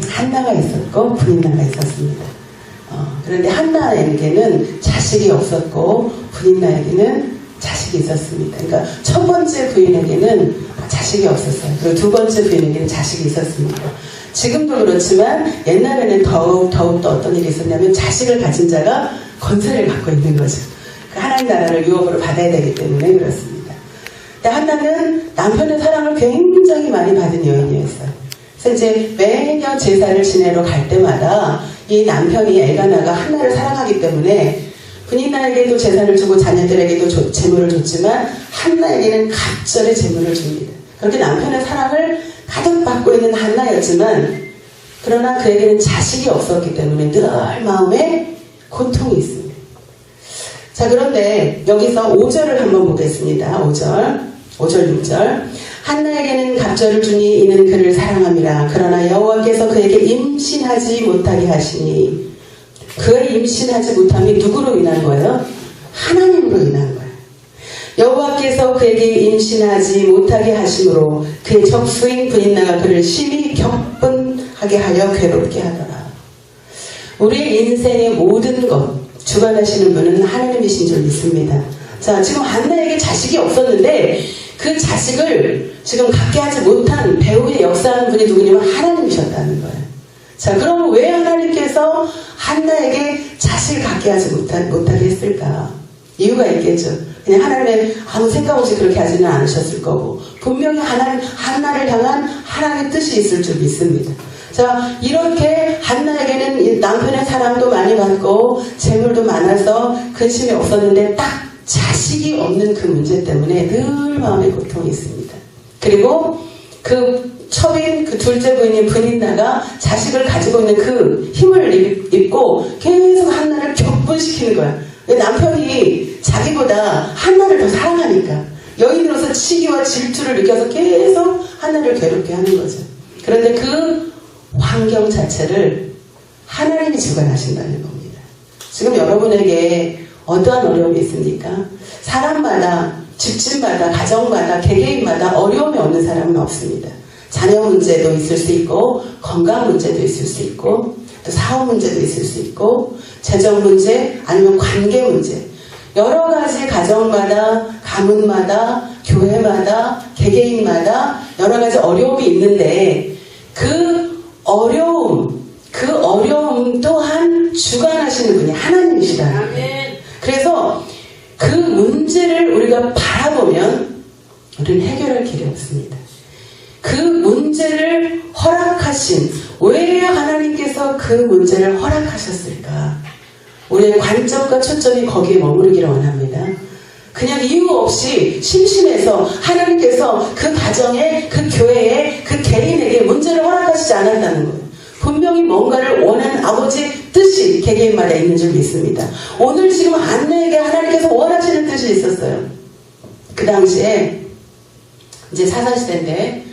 한나가 있었고 브린나가 있었습니다. 그런데 한나에게는 자식이 없었고 브린나에게는 자식이 있었습니다. 그러니까 첫 번째 부인에게는 자식이 없었어요. 그리고 두 번째 부인에게는 자식이 있었습니다. 지금도 그렇지만 옛날에는 더욱 더 어떤 일이 있었냐면 자식을 가진 자가 권세를 갖고 있는 거죠. 하나님 나라를 유업으로 받아야 되기 때문에 그렇습니다. 근데 한나는 남편의 사랑을 굉장히 많이 받은 여인이었어요. 그래서 이제 매년 제사를 지내러 갈 때마다 이 남편이 엘가나가 한나를 사랑하기 때문에 브린나에게도 제사를 주고 자녀들에게도 재물을 줬지만 한나에게는 갑절의 재물을 줍니다. 그렇게 남편의 사랑을 가득 받고 있는 한나였지만 그러나 그에게는 자식이 없었기 때문에 늘 마음에 고통이 있습니다. 자, 그런데 여기서 5절을 한번 보겠습니다. 5절 6절. 한나에게는 갑절을 주니 이는 그를 사랑함이라. 그러나 여호와께서 그에게 임신하지 못하게 하시니. 그의 임신하지 못함이 누구로 인한 거예요? 하나님으로 인한 거예요. 여호와께서 그에게 임신하지 못하게 하심으로 그의 적수인 브린나가 그를 심히 격분하게 하여 괴롭게 하더라. 우리의 인생의 모든 것 주관하시는 분은 하나님이신 줄 믿습니다. 자, 지금 한나에게 자식이 없었는데 그 자식을 지금 갖게 하지 못한 배후에 역사하는 분이 누구냐면 하나님이셨다는 거예요. 자, 그럼 왜 하나님께서 한나에게 자식을 갖게 하지 못하게 했을까? 이유가 있겠죠. 그냥 하나님의 아무 생각 없이 그렇게 하지는 않으셨을 거고 분명히 한나를 향한 하나님의 뜻이 있을 줄 믿습니다. 자, 이렇게 한나에게는 남편의 사랑도 많이 받고 재물도 많아서 근심이 없었는데 딱 자식이 없는 그 문제 때문에 늘 마음에 고통이 있습니다. 그리고 그 첩인 그 둘째 부인인 브린나가 자식을 가지고 있는 그 힘을 입고 계속 한나를 격분시키는 거야. 남편이 자기보다 한나를 더 사랑하니까 여인으로서 치기와 질투를 느껴서 계속 한나를 괴롭게 하는 거죠. 그런데 그 환경 자체를 하나님이 주관하신다는 겁니다. 지금 여러분에게 어떠한 어려움이 있습니까? 사람마다, 집집마다, 가정마다, 개개인마다 어려움이 없는 사람은 없습니다. 자녀 문제도 있을 수 있고 건강 문제도 있을 수 있고 또 사업 문제도 있을 수 있고 재정 문제 아니면 관계 문제 여러 가지 가정마다 가문마다 교회마다 개개인마다 여러 가지 어려움이 있는데 그 어려움 또한 주관하시는 분이 하나님이시다. 그래서 그 문제를 우리가 바라보면 우리는 해결할 길이 없습니다. 그 문제를 허락하신 왜 하나님께서 그 문제를 허락하셨을까? 우리의 관점과 초점이 거기에 머무르기를 원합니다. 그냥 이유 없이 심심해서 하나님께서 그 가정에 그 교회에 그 개인에게 문제를 허락하시지 않았다는 거예요. 분명히 뭔가를 원하는 아버지의 뜻이 개개인마다 있는 줄 믿습니다. 오늘 지금 한나에게 하나님께서 원하시는 뜻이 있었어요. 그 당시에 이제 사사시대인데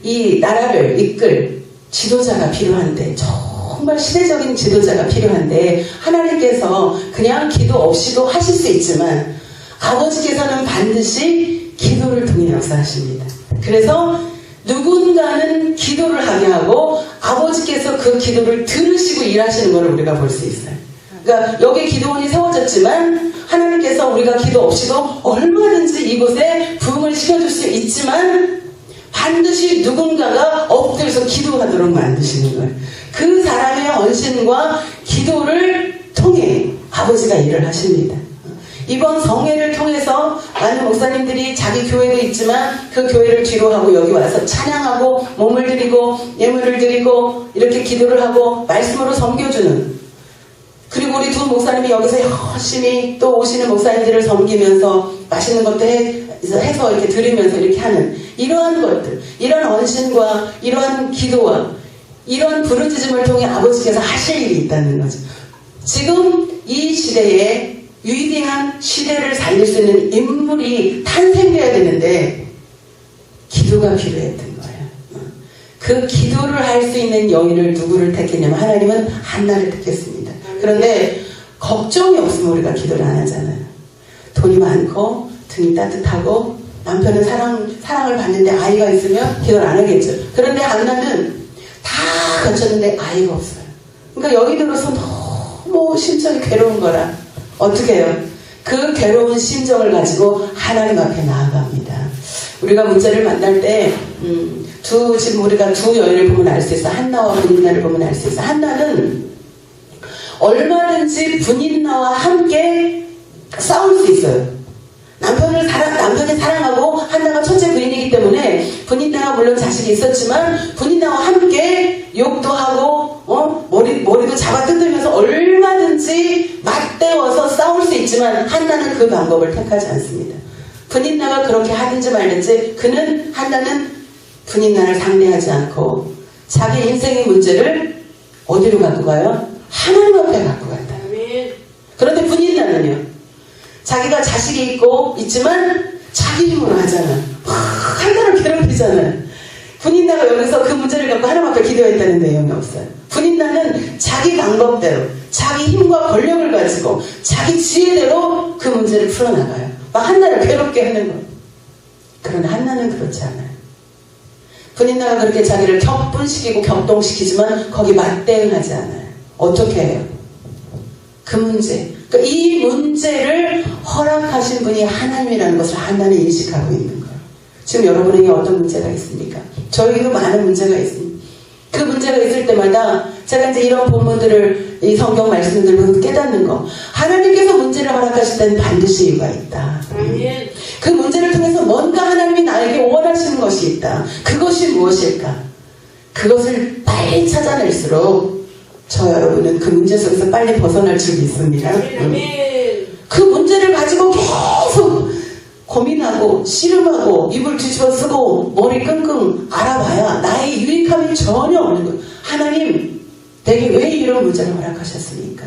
이 나라를 이끌 지도자가 필요한데 정말 시대적인 지도자가 필요한데 하나님께서 그냥 기도 없이도 하실 수 있지만 아버지께서는 반드시 기도를 통해 역사하십니다. 그래서 누군가는 기도를 하게 하고 아버지께서 그 기도를 들으시고 일하시는 걸 우리가 볼 수 있어요. 그러니까 여기 기도원이 세워졌지만 하나님께서 우리가 기도 없이도 얼마든지 이곳에 부흥을 시켜줄 수 있지만 반드시 누군가가 엎드려서 기도하도록 만드시는 거예요. 그 사람의 헌신과 기도를 통해 아버지가 일을 하십니다. 이번 성회를 통해서 많은 목사님들이 자기 교회도 있지만 그 교회를 뒤로 하고 여기 와서 찬양하고 몸을 드리고 예물을 드리고 이렇게 기도를 하고 말씀으로 섬겨주는, 그리고 우리 두 목사님이 여기서 열심히 또 오시는 목사님들을 섬기면서 맛있는 것도 해서 이렇게 드리면서 이렇게 하는 이러한 것들, 이러한 헌신과 이러한 기도와 이러한 부르짖음을 통해 아버지께서 하실 일이 있다는 거죠. 지금 이 시대에 위대한 시대를 살릴 수 있는 인물이 탄생돼야 되는데 기도가 필요했던 거예요. 그 기도를 할 수 있는 여인을 누구를 택했냐면 하나님은 한나를 택했습니다. 그런데 걱정이 없으면 우리가 기도를 안 하잖아요. 돈이 많고 등이 따뜻하고 남편은 사랑을 받는데 아이가 있으면 기도를 안 하겠죠. 그런데 한나는 다 갖췄는데 아이가 없어요. 그러니까 여기 들어서 너무 심정이 괴로운 거라 어떻게 해요? 그 괴로운 심정을 가지고 하나님 앞에 나아갑니다. 우리가 문제를 만날 때 지금 우리가 두 여인을 보면 알 수 있어. 한나와 분인나를 보면 알 수 있어. 한나는 얼마든지 분인나와 함께 싸울 수 있어요. 남편이 사랑하고 한나가 첫째 부인이기 때문에 분인나가 물론 자식이 있었지만 분인나와 함께 욕도 하고 머리도 잡아 뜯으면서 얼마든지 맞대어서 싸울 수 있지만 한나는 그 방법을 택하지 않습니다. 분인나가 그렇게 하든지 말든지 한나는 분인나를 상대하지 않고 자기 인생의 문제를 어디로 갖고 가요? 하나님 앞에 갖고 간다. 그런데 분인나는요, 자기가 자식이 있지만 자기 힘으로 하잖아. 한나를 괴롭히잖아. 분인나가 여기서 그 문제를 갖고 하나님 앞에 기도했다는 내용이 없어요. 분인나는 자기 방법대로, 자기 힘과 권력을 가지고, 자기 지혜대로 그 문제를 풀어나가요. 막 한나를 괴롭게 하는 거예요. 그러나 한나는 그렇지 않아요. 분인나가 그렇게 자기를 격분시키고 격동시키지만 거기 맞대응하지 않아요. 어떻게 해요? 그 문제, 그러니까 이 문제를 허락하신 분이 하나님이라는 것을 한나는 인식하고 있는 거예요. 지금 여러분에게 어떤 문제가 있습니까? 저에게도 많은 문제가 있습니다. 그 문제가 있을 때마다 제가 이제 이런 본문들을, 이 성경 말씀들을 보면서 깨닫는 거, 하나님께서 문제를 허락하실 때는 반드시 이유가 있다. 그 문제를 통해서 뭔가 하나님이 나에게 원하시는 것이 있다. 그것이 무엇일까? 그것을 빨리 찾아낼수록 저 여러분은 그 문제 속에서 빨리 벗어날 줄 믿습니다. 그 문제를 가지고 계속 고민하고 씨름하고 입을 뒤집어 쓰고 머리 끙끙 알아봐야 나의 유익함이 전혀 없는 거예요. 하나님, 내게 왜 이런 문제를 허락하셨습니까?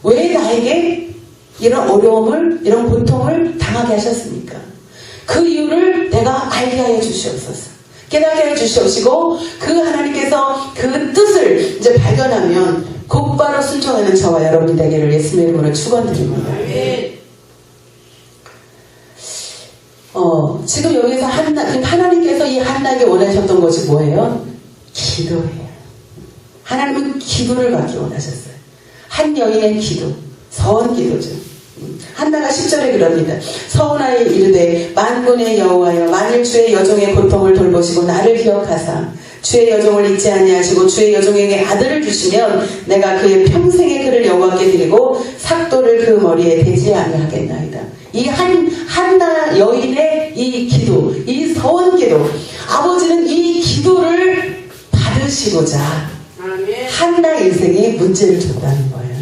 왜 나에게 이런 어려움을, 이런 고통을 당하게 하셨습니까? 그 이유를 내가 알게 하여 주시옵소서. 깨닫게 해 주시옵시고, 그 하나님께서 그 뜻을 이제 발견하면 곧바로 순종하는 저와 여러분이 되기를 예수님의 이름으로 축원드립니다. 지금 여기서 하나님께서 이 한나에게 원하셨던 것이 뭐예요? 기도예요. 하나님은 기도를 받기 원하셨어요. 한 여인의 기도, 서원 기도죠. 한나가 10절에 그럽니다. 서운하여 이르되 만군의 여호와여, 만일 주의 여종의 고통을 돌보시고 나를 기억하사 주의 여종을 잊지 아니하시고 주의 여종에게 아들을 주시면 내가 그의 평생의 그를 여호와께 드리고 삭도를 그 머리에 대지 아니하겠나이다. 이 한나 여인의 이 기도, 이 서원 기도, 아버지는 이 기도를 받으시고자 한나 인생에 문제를 줬다는 거예요.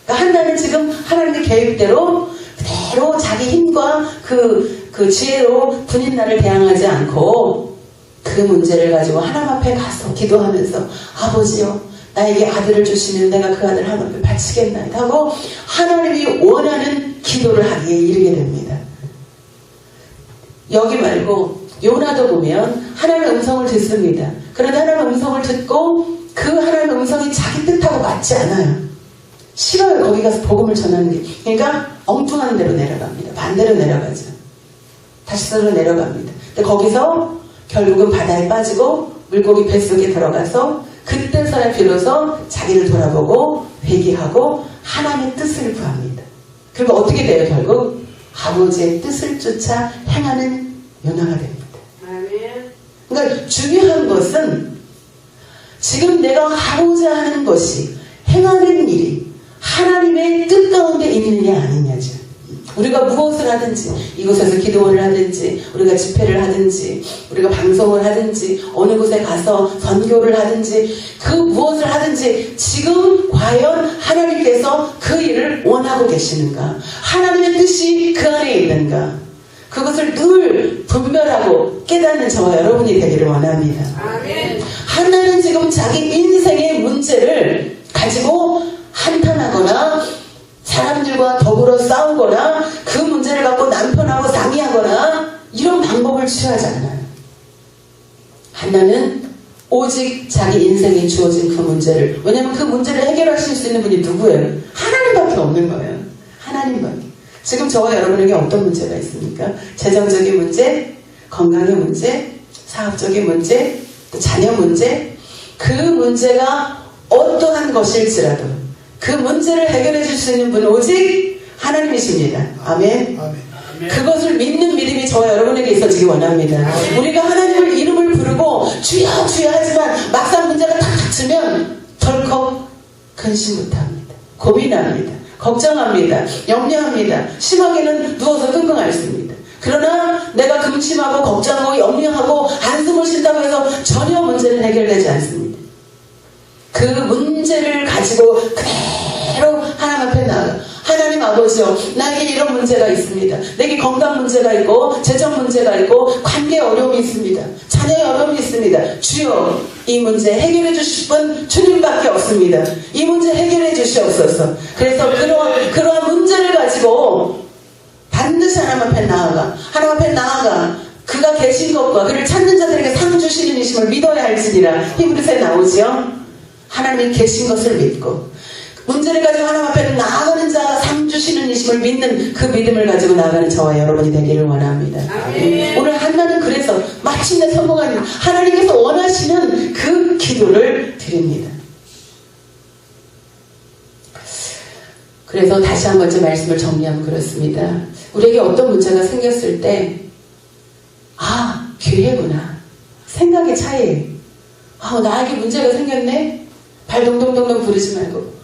그러니까 한나는 지금 하나님의 계획대로 그대로 자기 힘과 그 지혜로 분인나를 대항하지 않고 그 문제를 가지고 하나님 앞에 가서 기도하면서 아버지요, 나에게 아들을 주시면 내가 그 아들 하나님 앞에 바치겠나이다 하고 하나님이 원하는 기도를 하기에 이르게 됩니다. 여기 말고 요나도 보면 하나님의 음성을 듣습니다. 그런데 하나님의 음성을 듣고 그 하나님의 음성이 자기 뜻하고 맞지 않아요. 싫어요. 거기 가서 복음을 전하는 게. 그러니까 엉뚱한 데로 내려갑니다. 반대로 내려가죠. 다시스로 내려갑니다. 근데 거기서 결국은 바다에 빠지고 물고기 뱃속에 들어가서 그때서야 비로소 자기를 돌아보고 회개하고 하나님의 뜻을 구합니다. 그리고 어떻게 돼요? 결국 아버지의 뜻을 쫓아 행하는 요나가 됩니다. 그러니까 중요한 것은 지금 내가 하고자 하는 것이, 행하는 일이 하나님의 뜻 가운데 있느냐 아니냐죠. 우리가 무엇을 하든지, 이곳에서 기도를 하든지, 우리가 집회를 하든지, 우리가 방송을 하든지, 어느 곳에 가서 선교를 하든지, 그 무엇을 하든지 지금 과연 하나님께서 그 일을 원하고 계시는가? 하나님의 뜻이 그 안에 있는가? 그것을 늘 분별하고 깨닫는 저와 여러분이 되기를 원합니다. 아멘. 한나는 지금 자기 인생의 문제를 가지고 한탄하거나 사람들과 더불어 싸우거나 그 문제를 갖고 남편하고 상의하거나 이런 방법을 취하지 않아요. 한나는 오직 자기 인생에 주어진 그 문제를, 왜냐하면 그 문제를 해결하실 수 있는 분이 누구예요? 하나님밖에 없는 거예요. 하나님밖에. 지금 저와 여러분에게 어떤 문제가 있습니까? 재정적인 문제, 건강의 문제, 사업적인 문제, 또 자녀 문제, 그 문제가 어떠한 것일지라도 그 문제를 해결해 줄 수 있는 분은 오직 하나님이십니다. 아멘. 그것을 믿는 믿음이 저와 여러분에게 있어지기 원합니다. 우리가 하나님을 이름을 부르고 주여 주여 하지만 막상 문제가 탁 닥치면 덜컥 근심 못합니다. 고민합니다. 걱정합니다. 염려합니다. 심하게는 누워서 끙끙 앓습니다. 그러나 내가 근심하고 걱정하고 염려하고 한숨을 쉰다고 해서 전혀 문제는 해결되지 않습니다. 그 문제를 가지고 그대로 하나님 앞에 나아가 하나님 아버지요, 나에게 이런 문제가 있습니다. 내게 건강 문제가 있고 재정 문제가 있고 관계 어려움이 있습니다. 자녀의 어려움이 있습니다. 주여, 이 문제 해결해 주실 분 주님밖에 없습니다. 이 문제 해결해 주시옵소서. 그래서 그러한 문제를 가지고 반드시 하나님 앞에 나아가 하나님 앞에 나아가 그가 계신 것과 그를 찾는 자들에게 상 주시는 이심을 믿어야 할지니라. 히브리서에 나오지요. 하나님이 계신 것을 믿고 문제를 가지고 하나님 앞에 나아가는 자가 상 주시는 이심을 믿는 그 믿음을 가지고 나아가는 저와 여러분이 되기를 원합니다. 오늘 한나는 그래서 마침내 성공한 하나님께서 원하시는 그 기도를 드립니다. 그래서 다시 한 번째 말씀을 정리하면 그렇습니다. 우리에게 어떤 문제가 생겼을 때 기회구나. 생각의 차이. 나에게 문제가 생겼네? 발 동동동동 부르지 말고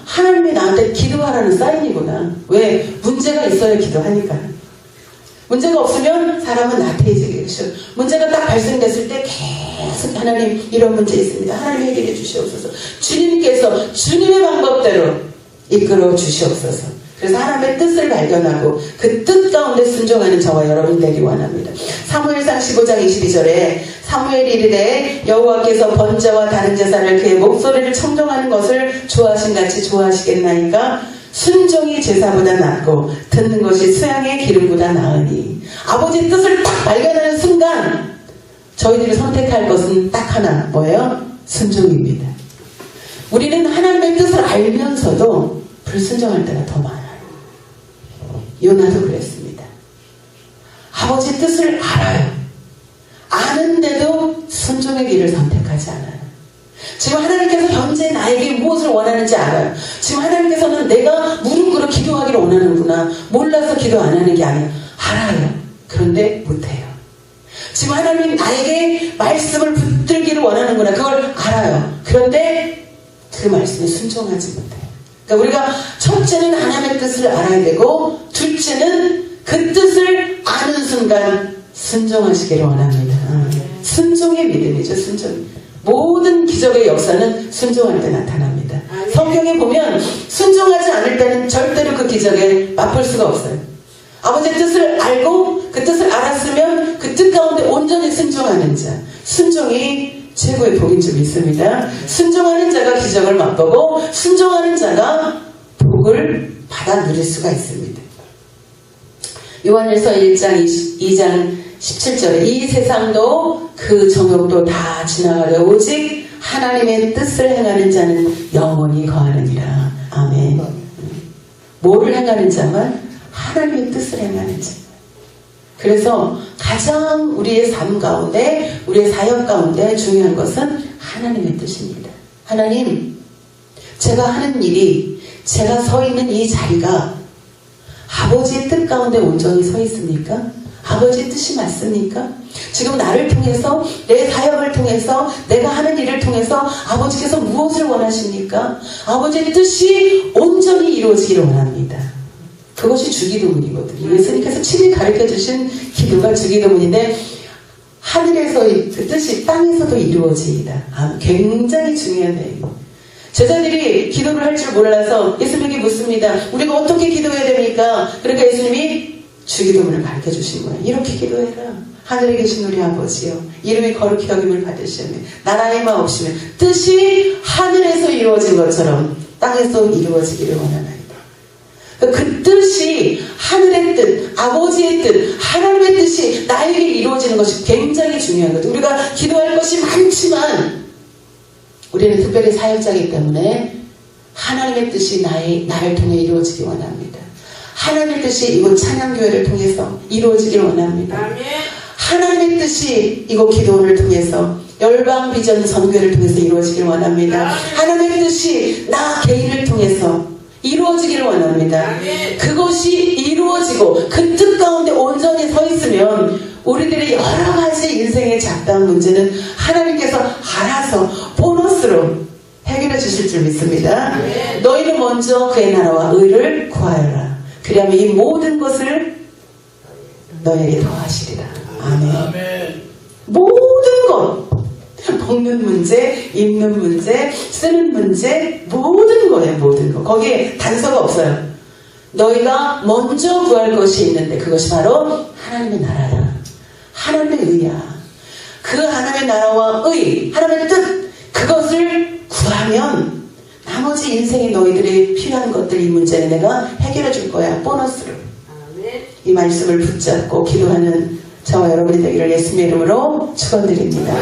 하나님이 나한테 기도하라는 사인이구나. 왜? 문제가 있어야 기도하니까. 문제가 없으면 사람은 나태해지겠죠. 문제가 딱 발생됐을 때 계속 하나님 이런 문제 있습니다. 하나님 해결해 주시옵소서. 주님께서 주님의 방법대로 이끌어 주시옵소서. 그래서 하나님의 뜻을 발견하고 그 뜻 가운데 순종하는 저와 여러분 되기 원합니다. 사무엘상 15장 22절에 사무엘이 이르되 여호와께서 번제와 다른 제사를 그의 목소리를 청종하는 것을 좋아하신 같이 좋아하시겠나이까 순종이 제사보다 낫고 듣는 것이 수양의 기름보다 나으니. 아버지의 뜻을 딱 발견하는 순간 저희들이 선택할 것은 딱 하나, 뭐예요? 순종입니다. 우리는 하나님의 뜻을 알면서도 불순종할 때가 더 많아요. 요나도 그랬습니다. 아버지의 뜻을 알아요. 아는데도 순종의 길을 선택하지 않아요. 지금 하나님께서 현재 나에게 무엇을 원하는지 알아요. 지금 하나님께서는 내가 무릎 꿇어 기도하기를 원하는구나. 몰라서 기도 안 하는 게 아니에요. 알아요. 그런데 못해요. 지금 하나님 나에게 말씀을 붙들기를 원하는구나. 그걸 알아요. 그런데 그 말씀에 순종하지 못해요. 그러니까 우리가 첫째는 하나님의 뜻을 알아야 되고 둘째는 그 뜻을 아는 순간 순종하시기를 원합니다. 순종의 믿음이죠. 순종. 모든 기적의 역사는 순종할 때 나타납니다. 성경에 보면 순종하지 않을 때는 절대로 그 기적에 맛볼 수가 없어요. 아버지의 뜻을 알고 그 뜻을 알았으면 그 뜻 가운데 온전히 순종하는 자. 순종이 최고의 복인 줄 믿습니다. 순종하는 자가 기적을 맛보고 순종하는 자가 복을 받아 누릴 수가 있습니다. 요한일서 1장 2장 17절에 이 세상도 그 정욕도 다 지나가려 오직 하나님의 뜻을 행하는 자는 영원히 거하느니라. 아멘. 뭐를 행하는 자만? 하나님의 뜻을 행하는 자. 그래서 가장 우리의 삶 가운데 우리의 사역 가운데 중요한 것은 하나님의 뜻입니다. 하나님, 제가 하는 일이 제가 서 있는 이 자리가 아버지의 뜻 가운데 온전히 서 있습니까? 아버지의 뜻이 맞습니까? 지금 나를 통해서 내 사역을 통해서 내가 하는 일을 통해서 아버지께서 무엇을 원하십니까? 아버지의 뜻이 온전히 이루어지기를 원합니다. 그것이 주기도문이거든요. 예수님께서 친히 가르쳐주신 기도가 주기도문인데 하늘에서의 그 뜻이 땅에서도 이루어지이다. 굉장히 중요한 내용입니다. 제자들이 기도를 할 줄 몰라서 예수님에게 묻습니다. 우리가 어떻게 기도해야 됩니까? 그러니까 예수님이 주기도문을 가르쳐 주신 거예요. 이렇게 기도해라. 하늘에 계신 우리 아버지요, 이름이 거룩히 여김을 받으시며 나라의 마옵시며 뜻이 하늘에서 이루어진 것처럼 땅에서 이루어지기를 원하나이다. 그 뜻이 하늘의 뜻, 아버지의 뜻, 하나님의 뜻이 나에게 이루어지는 것이 굉장히 중요한 거죠. 우리가 기도할 것이 많지만 우리는 특별히 사역자이기 때문에 하나님의 뜻이 나를 통해 이루어지기 원합니다. 하나님의 뜻이 이곳 찬양교회를 통해서 이루어지길 원합니다. 하나님의 뜻이 이곳 기도원을 통해서 열방 비전 선교를 통해서 이루어지길 원합니다. 하나님의 뜻이 나 개인을 통해서 이루어지기를 원합니다. 그것이 이루어지고 그 뜻 가운데 온전히 서 있으면 우리들의 여러 가지 인생의 잡다한 문제는 하나님께서 알아서 보너스로 해결해 주실 줄 믿습니다. 너희는 먼저 그의 나라와 의를 구하여라. 그리하면 이 모든 것을 너에게 더하시리라. 아멘. 모든 것, 먹는 문제, 입는 문제, 쓰는 문제, 모든 거예요. 모든 거. 거기에 단서가 없어요. 너희가 먼저 구할 것이 있는데 그것이 바로 하나님의 나라야. 하나님의 의야. 그 하나님의 나라와 의, 하나님의 뜻, 그것을 구하면 나머지 인생에 너희들이 필요한 것들, 이 문제는 내가 해결해 줄 거야. 보너스로. 이 말씀을 붙잡고 기도하는 저와 여러분이 되기를 예수님의 이름으로 축원드립니다.